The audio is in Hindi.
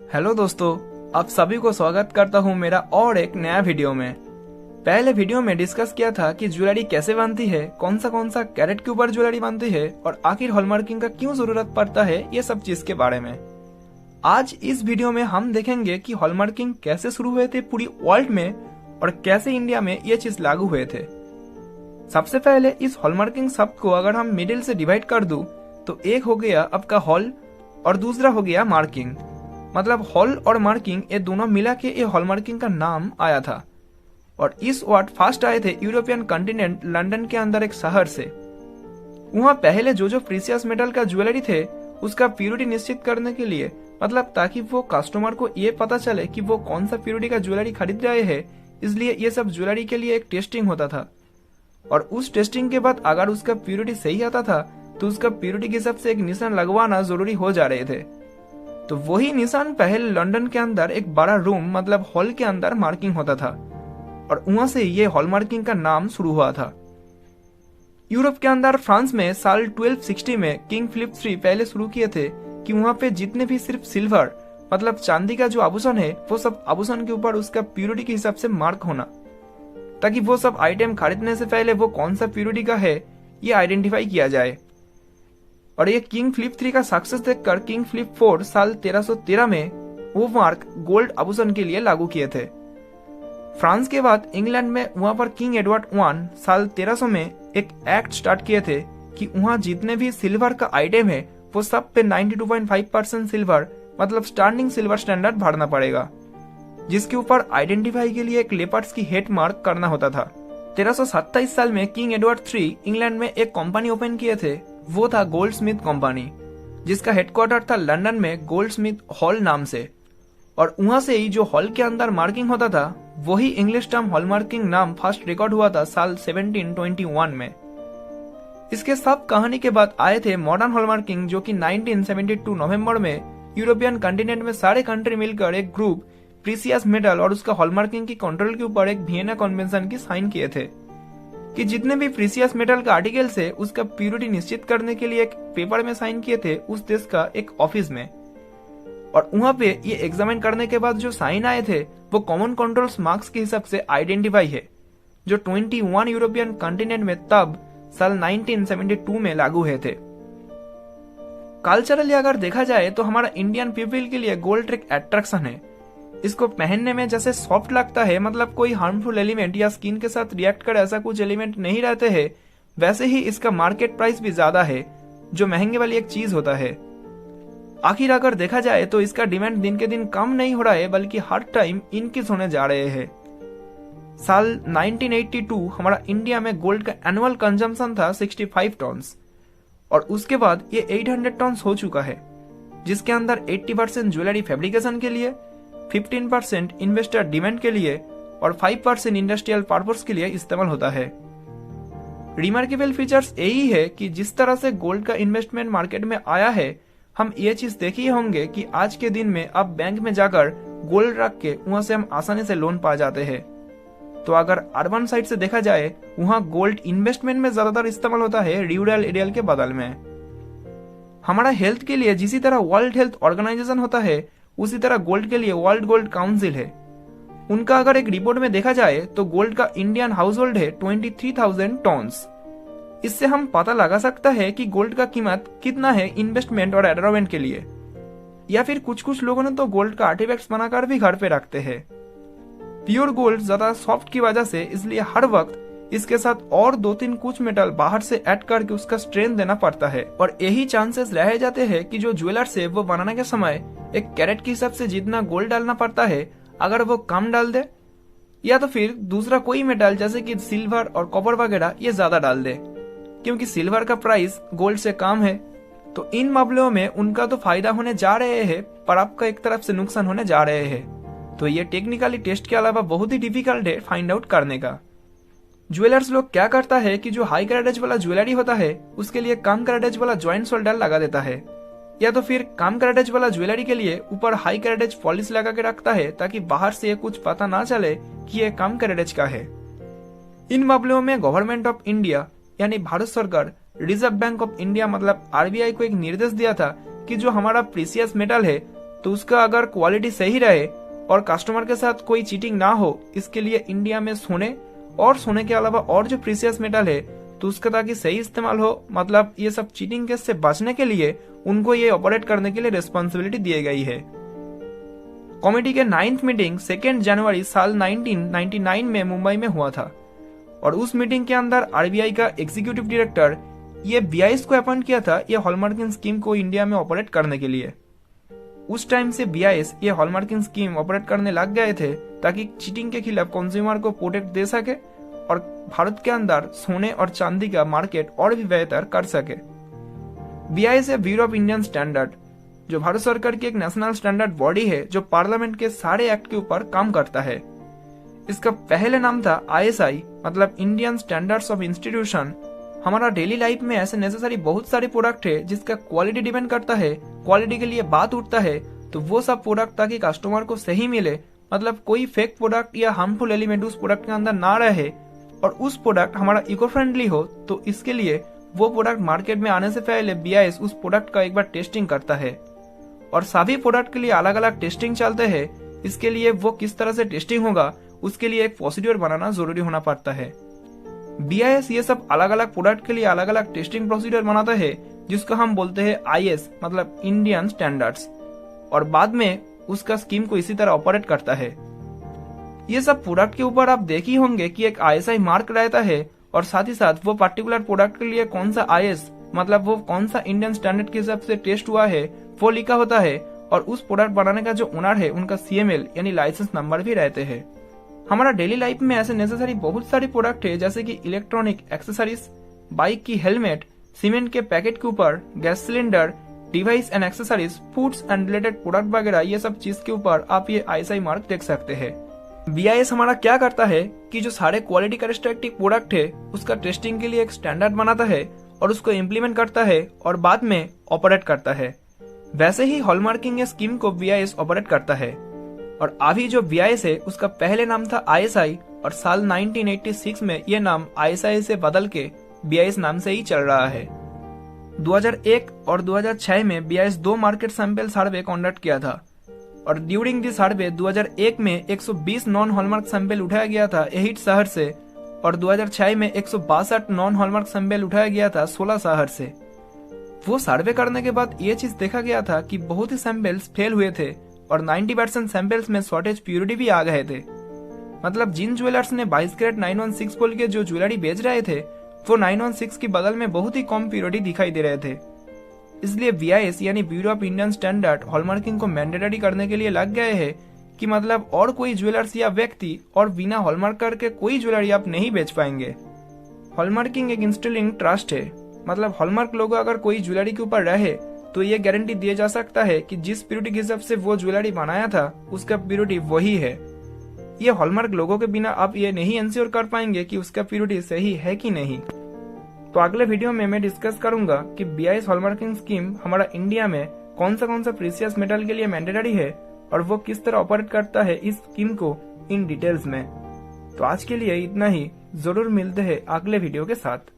हेलो दोस्तों, आप सभी को स्वागत करता हूँ मेरा और एक नया वीडियो में। पहले वीडियो में डिस्कस किया था कि ज्वेलरी कैसे बनती है, कौन सा कैरेट के ऊपर ज्वेलरी बनती है और आखिर हॉलमार्किंग का क्यों जरूरत पड़ता है, ये सब चीज के बारे में। आज इस वीडियो में हम देखेंगे कि हॉलमार्किंग कैसे शुरू हुए थे पूरी वर्ल्ड में और कैसे इंडिया में ये चीज लागू हुए थे। सबसे पहले इस हॉलमार्किंग शब्द को अगर हम मिडिल से डिवाइड कर दूं तो एक हो गया आपका हॉल और दूसरा हो गया मार्किंग। मतलब हॉल और मार्किंग ये दोनों मिला के ये हॉलमार्किंग का नाम आया था। और इस वर्ड फर्स्ट आए थे यूरोपियन कॉन्टिनेंट लंदन के अंदर एक शहर से। वहां पहले जो प्रीसियस मेटल का ज्वेलरी थे उसका प्योरिटी निश्चित करने के लिए, मतलब ताकि वो कस्टमर को ये पता चले कि वो कौन सा प्योरिटी का ज्वेलरी खरीद रहे हैं, इसलिए ये सब ज्वेलरी के लिए एक टेस्टिंग होता था। और उस टेस्टिंग के बाद अगर उसका प्योरिटी सही आता था तो उसका प्योरिटी के हिसाब से एक निशान लगवाना जरूरी हो जा रहे थे। तो वही निशान पहले लंदन के अंदर एक बड़ा रूम मतलब हॉल के अंदर मार्किंग होता था और वहां से ये हॉलमार्किंग का नाम शुरू हुआ था। यूरोप के अंदर फ्रांस में साल 1260 में किंग फिलिप III पहले शुरू किए थे कि वहां पे जितने भी सिर्फ सिल्वर मतलब चांदी का जो आभूषण है वो सब आभूषण के ऊपर उसका प्योरिटी के हिसाब से मार्क होना, ताकि वो सब आइटम खरीदने से पहले वो कौन सा प्योरिटी का है ये आइडेंटिफाई किया जाए। और ये किंग फिलिप III का सक्सेस देखकर किंग फिलिप IV साल 1313 में वो मार्क गोल्ड आभूषण के लिए लागू किए थे। फ्रांस के बाद इंग्लैंड में वहां पर किंग एडवर्ड I साल 1300 में एक एक्ट स्टार्ट किए थे कि वहां जितने भी सिल्वर का आइटम है वो सब पे 92.5% सिल्वर मतलब स्टैंडिंग सिल्वर स्टैंडर्ड भरना पड़ेगा, जिसके ऊपर आइडेंटिफाई के लिए एक लेपर्ड्स की हेड मार्क करना होता था। 1327 साल में किंग एडवर्ड III इंग्लैंड में एक कंपनी ओपन किए थे, वो था गोल्डस्मिथ कंपनी, जिसका हेडक्वार्टर था लंदन में गोल्डस्मिथ हॉल नाम से। और वहां से ही जो हॉल के अंदर मार्किंग होता था वही इंग्लिश टर्म हॉलमार्किंग नाम फर्स्ट रिकॉर्ड हुआ था साल 1721 में। इसके सब कहानी के बाद आए थे मॉडर्न हॉलमार्किंग, जो कि 1972 नवंबर में यूरोपियन कॉन्टिनेंट में सारे कंट्री मिलकर एक ग्रुप प्रीसियस मेटल और उसका हॉलमार्किंग की कंट्रोल के ऊपर एक वियना कन्वेंशन की साइन किए थे कि जितने भी प्रीसियस मेटल का आर्टिकल्स है उसका प्योरिटी निश्चित करने के लिए एक पेपर में साइन किए थे उस देश का एक ऑफिस में। और वहां पे ये एग्जामिन करने के बाद जो साइन आए थे वो कॉमन कंट्रोल्स मार्क्स के हिसाब से आइडेंटिफाई है, जो 21 यूरोपियन कॉन्टिनेंट में तब साल 1972 में लागू हुए थे। कल्चरली अगर देखा जाए तो हमारा इंडियन पीपल के लिए गोल्ड एक अट्रैक्शन है। इसको पहनने में जैसे सॉफ्ट लगता है, मतलब कोई हार्मफुल एलिमेंट या स्किन के साथ रिएक्ट करे ऐसा कुछ एलिमेंट नहीं रहते हैं, वैसे ही इसका मार्केट प्राइस भी ज्यादा है, जो महंगे वाली एक चीज होता है। आखिर अगर देखा जाए तो इसका डिमांड दिन के दिन कम नहीं हो रहा है, बल्कि हर टाइम इंक्रीज होने जा रहे हैं। साल 1982 हमारा इंडिया में गोल्ड का एनुअल कंजम्पशन था 65 टन्स और उसके बाद ये 800 टन्स हो चुका है, जिसके अंदर 80% ज्वेलरी फैब्रिकेशन के लिए, 15% इन्वेस्टर डिमांड के लिए और 5% इंडस्ट्रियल पर्पस के लिए इस्तेमाल होता है। रिमार्केबल फीचर्स यही है कि जिस तरह से गोल्ड का इन्वेस्टमेंट मार्केट में आया है, हम ये चीज देखे होंगे कि आज के दिन में आप बैंक में जाकर गोल्ड रख के वहां से हम आसानी से लोन पा जाते हैं। तो अगर अर्बन साइड से देखा जाए वहां गोल्ड इन्वेस्टमेंट में ज्यादातर इस्तेमाल होता है रूरल एरिया के बदल में। हमारा हेल्थ के लिए जिस तरह वर्ल्ड हेल्थ ऑर्गेनाइजेशन होता है उसी तरह गोल्ड के लिए वर्ल्ड गोल्ड काउंसिल है। उनका अगर एक रिपोर्ट में देखा जाए तो गोल्ड का इंडियन हाउस होल्ड है 23,000 टन्स। इससे हम पता लगा सकता है कि गोल्ड का कीमत कितना है इन्वेस्टमेंट और एडोरमेंट के लिए। या फिर कुछ लोगों ने तो गोल्ड का आर्टिफैक्ट्स बनाकर भी घर पे रखते हैं। प्योर गोल्ड ज्यादा सॉफ्ट की वजह से इसलिए हर वक्त इसके साथ और 2-3 कुछ मेटल बाहर से ऐड करके उसका स्ट्रेंथ देना पड़ता है। और यही चांसेस रह जाते हैं कि जो ज्वेलर्स है वो बनाने के समय एक कैरेट के हिसाब से जितना गोल्ड डालना पड़ता है अगर वो कम डाल दे, या तो फिर दूसरा कोई मेटल जैसे कि सिल्वर और कॉपर वगैरह ये ज्यादा डाल दे, क्योंकि सिल्वर का प्राइस गोल्ड से कम है। तो इन मामलों में उनका तो फायदा होने जा रहे हैं पर आपका एक तरफ से नुकसान होने जा रहे हैं। तो ये टेक्निकली टेस्ट के अलावा बहुत ही डिफिकल्ट है फाइंड आउट करने का। ज्वेलर्स लोग क्या करता है कि जो हाई कैरेटेज वाला ज्वेलरी होता है उसके लिए कम कैरेटेज वाला ज्वाइंट शोल्डर लगा देता है, या तो फिर कम कैरेटेज वाला ज्वेलरी के लिए ऊपर हाई कैरेटेज पॉलिश लगा के रखता है ताकि बाहर से कुछ पता ना चले कि ये कम कैरेटेज का है। इन मामलों में गवर्नमेंट ऑफ इंडिया यानी भारत सरकार रिजर्व बैंक ऑफ इंडिया मतलब आरबीआई को एक निर्देश दिया था कि जो हमारा प्रीसियस मेटल है तो उसका अगर क्वालिटी सही रहे और कस्टमर के साथ कोई चीटिंग ना हो, इसके लिए इंडिया में सोने और सोने के अलावा और जो प्रीसियस मेटल है तो उसका ताकि सही इस्तेमाल हो, मतलब ये सब चीटिंग केस से बचने के लिए उनको ये ऑपरेट करने के लिए रिस्पॉन्सिबिलिटी दी गई है। कमेटी के 9th मीटिंग 2 जनवरी साल 1999 में मुंबई में हुआ था और उस मीटिंग के अंदर आरबीआई का एग्जीक्यूटिव डायरेक्टर ये बीआईएस को अपॉइंट किया था ये हॉलमार्किंग स्कीम को इंडिया में ऑपरेट करने के लिए। उस टाइम से बीआईएस ये हॉलमार्किंग स्कीम ऑपरेट करने लग गए थे ताकि चीटिंग के खिलाफ कंज्यूमर को प्रोटेक्ट दे सके और भारत के अंदर सोने और चांदी का मार्केट और भी बेहतर कर सके। बीआईएस है ब्यूरो ऑफ इंडियन स्टैंडर्ड, जो भारत सरकार की एक नेशनल स्टैंडर्ड बॉडी है जो पार्लियामेंट के सारे एक्ट के ऊपर काम करता है। इसका पहले नाम था आईएसआई, मतलब इंडियन स्टैंडर्ड्स ऑफ इंस्टीट्यूशन। हमारा डेली लाइफ में ऐसे नेसेसरी बहुत सारे प्रोडक्ट है जिसका क्वालिटी डिपेंड करता है, क्वालिटी के लिए बात उठता है, तो वो सब प्रोडक्ट ताकि कस्टमर को सही मिले, मतलब कोई फेक प्रोडक्ट या हार्मफुल एलिमेंट उस प्रोडक्ट के अंदर ना रहे और उस प्रोडक्ट हमारा इको फ्रेंडली हो, तो इसके लिए वो प्रोडक्ट मार्केट में आने से पहले बीआईएस उस प्रोडक्ट का एक बार टेस्टिंग करता है और सभी प्रोडक्ट के लिए अलग अलग टेस्टिंग चलते हैं। इसके लिए वो किस तरह से टेस्टिंग होगा उसके लिए एक प्रोसीड्यूर बनाना जरूरी होना पड़ता है। बीआईएस ये सब अलग अलग प्रोडक्ट के लिए अलग अलग टेस्टिंग प्रोसीड्यूर बनाता है जिसको हम बोलते हैं आईएस, मतलब इंडियन स्टैंडर्ड्स, और बाद में उसका स्कीम को इसी तरह ऑपरेट करता है। ये सब प्रोडक्ट के ऊपर आप देख ही होंगे कि एक आईएसआई मार्क रहता है और साथ ही साथ वो पर्टिकुलर प्रोडक्ट के लिए कौन सा आईएस, मतलब वो कौन सा इंडियन स्टैंडर्ड के हिसाब से टेस्ट हुआ है वो लिखा होता है और उस प्रोडक्ट बनाने का जो ओनर है उनका सीएमएल यानी लाइसेंस नंबर भी रहते हैं। हमारा डेली लाइफ में ऐसे नेसेसरी बहुत सारे प्रोडक्ट है जैसे कि इलेक्ट्रॉनिक एक्सेसरीज, बाइक की हेलमेट, सीमेंट के पैकेट के ऊपर, gas cylinder, device and accessories, foods and related product वगैरह, ये सब चीज के ऊपर आप ये आईएसआई मार्क देख सकते हैं। बीआईएस हमारा क्या करता है कि जो सारे क्वालिटी कैरेक्टरिस्टिक प्रोडक्ट है उसका टेस्टिंग के लिए एक स्टैंडर्ड बनाता है और उसको इम्प्लीमेंट करता है और बाद में ऑपरेट करता है। वैसे ही हॉलमार्किंग स्कीम को बीआईएस ऑपरेट करता है और अभी जो बीआईएस है उसका पहले नाम था आईएसआई और साल 1986 में ये नाम आईएसआई से बदल के बीआईएस नाम से ही चल रहा है। 2001 और 2006 में BIS 2 market sample survey conduct किया था और ड्यूरिंग दी सर्वे 2001 में 120 नॉन हॉलमार्क सैंपल उठाया गया था 8 शहर से और 2006 में 162 नॉन हॉलमार्क सैंपल उठाया गया था 16 शहर से। वो सर्वे करने के बाद ये चीज देखा गया था कि बहुत ही सैंपल्स फेल हुए थे और 90% सैंपल्स में शॉर्टेज प्योरिटी भी आ गए थे। मतलब जिन ज्वेलर्स ने 22 कैरेट 916 बोल के जो ज्वेलरी बेच रहे थे वो 916 की बगल में बहुत ही कम प्योरिटी दिखाई दे रहे थे। इसलिए बीआईएस यानी bureau of Indian standard hallmarking को मैंडेटरी करने के लिए लग गए हैं कि मतलब और कोई ज्वेलर्स या व्यक्ति और बिना हॉलमार्क करके कोई ज्वेलरी आप नहीं बेच पाएंगे। हॉलमार्किंग एक इंस्टिलिंग ट्रस्ट है, मतलब हॉलमार्क लोगो अगर कोई ज्वेलरी के ऊपर रहे तो ये गारंटी दिया जा सकता है कि जिस प्योरिटी के हिसाब से वो ज्वेलरी बनाया था उसका प्योरिटी वही है। ये हॉलमार्क लोगों के बिना आप ये नहीं इंश्योर कर पाएंगे कि उसका प्योरिटी सही है कि नहीं। तो अगले वीडियो में मैं डिस्कस करूंगा कि बीआईएस हॉलमार्किंग स्कीम हमारा इंडिया में कौन सा प्रीसियस मेटल के लिए मैंडेटरी है और वो किस तरह ऑपरेट करता है इस स्कीम को इन डिटेल्स में। तो आज के लिए इतना ही, जरूर मिलते हैं अगले वीडियो के साथ।